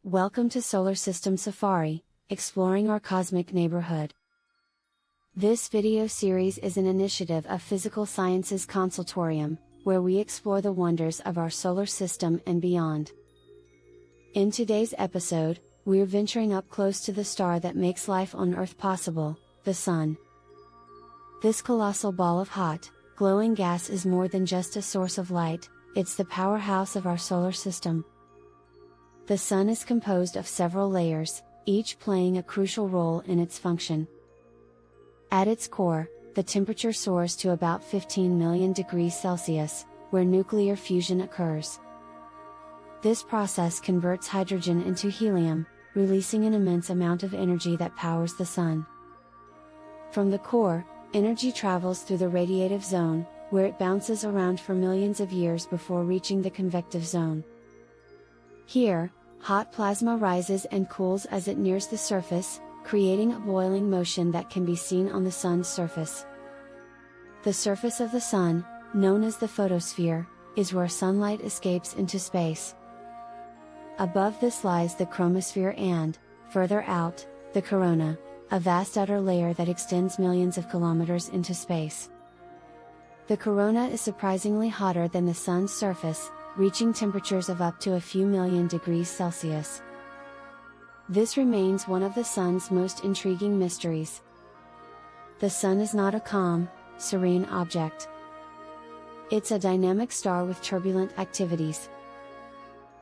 Welcome to Solar System Safari, exploring our cosmic neighborhood. This video series is an initiative of Physical Sciences Consultorium, where we explore the wonders of our solar system and beyond. In today's episode, we're venturing up close to the star that makes life on Earth possible, the Sun. This colossal ball of hot, glowing gas is more than just a source of light, it's the powerhouse of our solar system. The Sun is composed of several layers, each playing a crucial role in its function. At its core, the temperature soars to about 15 million degrees Celsius, where nuclear fusion occurs. This process converts hydrogen into helium, releasing an immense amount of energy that powers the Sun. From the core, energy travels through the radiative zone, where it bounces around for millions of years before reaching the convective zone. Here, hot plasma rises and cools as it nears the surface, creating a boiling motion that can be seen on the Sun's surface. The surface of the Sun, known as the photosphere, is where sunlight escapes into space. Above this lies the chromosphere and, further out, the corona, a vast outer layer that extends millions of kilometers into space. The corona is surprisingly hotter than the Sun's surface, reaching temperatures of up to a few million degrees Celsius. This remains one of the Sun's most intriguing mysteries. The Sun is not a calm, serene object. It's a dynamic star with turbulent activities.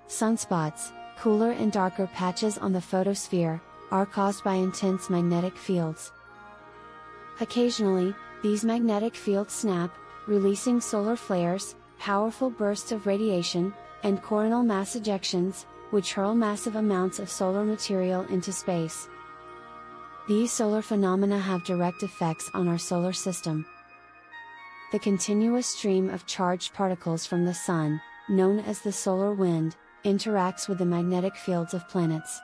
Sunspots, cooler and darker patches on the photosphere, are caused by intense magnetic fields. Occasionally, these magnetic fields snap, releasing solar flares, powerful bursts of radiation, and coronal mass ejections, which hurl massive amounts of solar material into space. These solar phenomena have direct effects on our solar system. The continuous stream of charged particles from the Sun, known as the solar wind, interacts with the magnetic fields of planets.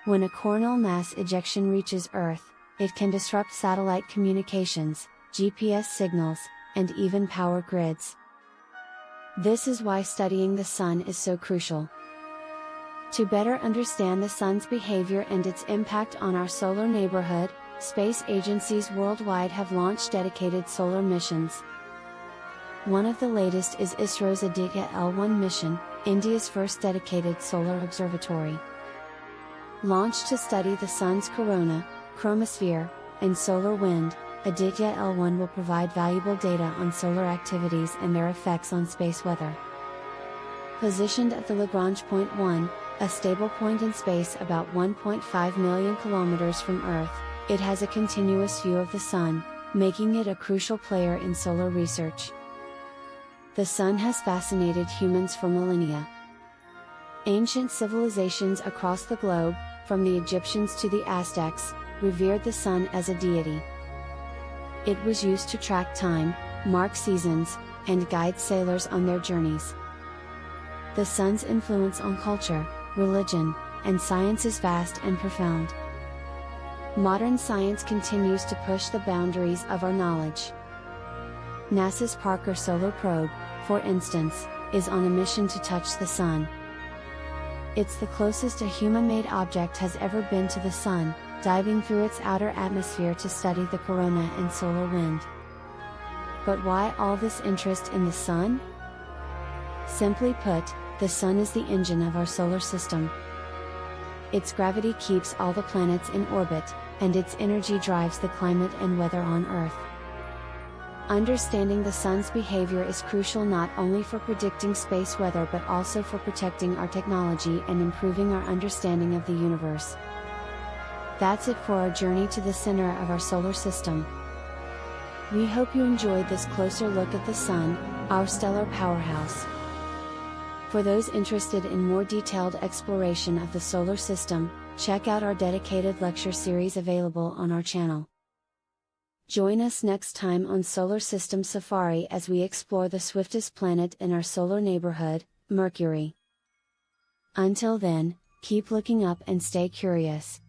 When a coronal mass ejection reaches Earth, it can disrupt satellite communications, GPS signals, and even power grids. This is why studying the Sun is so crucial. To better understand the Sun's behavior and its impact on our solar neighborhood, space agencies worldwide have launched dedicated solar missions. One of the latest is ISRO's Aditya L1 mission, India's first dedicated solar observatory. Launched to study the Sun's corona, chromosphere, and solar wind, Aditya L1 will provide valuable data on solar activities and their effects on space weather. Positioned at the Lagrange point 1, a stable point in space about 1.5 million kilometers from Earth, it has a continuous view of the Sun, making it a crucial player in solar research. The Sun has fascinated humans for millennia. Ancient civilizations across the globe, from the Egyptians to the Aztecs, revered the Sun as a deity. It was used to track time, mark seasons, and guide sailors on their journeys. The Sun's influence on culture, religion, and science is vast and profound. Modern science continues to push the boundaries of our knowledge. NASA's Parker Solar Probe, for instance, is on a mission to touch the Sun. It's the closest a human-made object has ever been to the Sun, diving through its outer atmosphere to study the corona and solar wind. But why all this interest in the Sun? Simply put, the Sun is the engine of our solar system. Its gravity keeps all the planets in orbit, and its energy drives the climate and weather on Earth. Understanding the Sun's behavior is crucial not only for predicting space weather but also for protecting our technology and improving our understanding of the universe. That's it for our journey to the center of our solar system. We hope you enjoyed this closer look at the Sun, our stellar powerhouse. For those interested in more detailed exploration of the solar system, check out our dedicated lecture series available on our channel. Join us next time on Solar System Safari as we explore the swiftest planet in our solar neighborhood, Mercury. Until then, keep looking up and stay curious.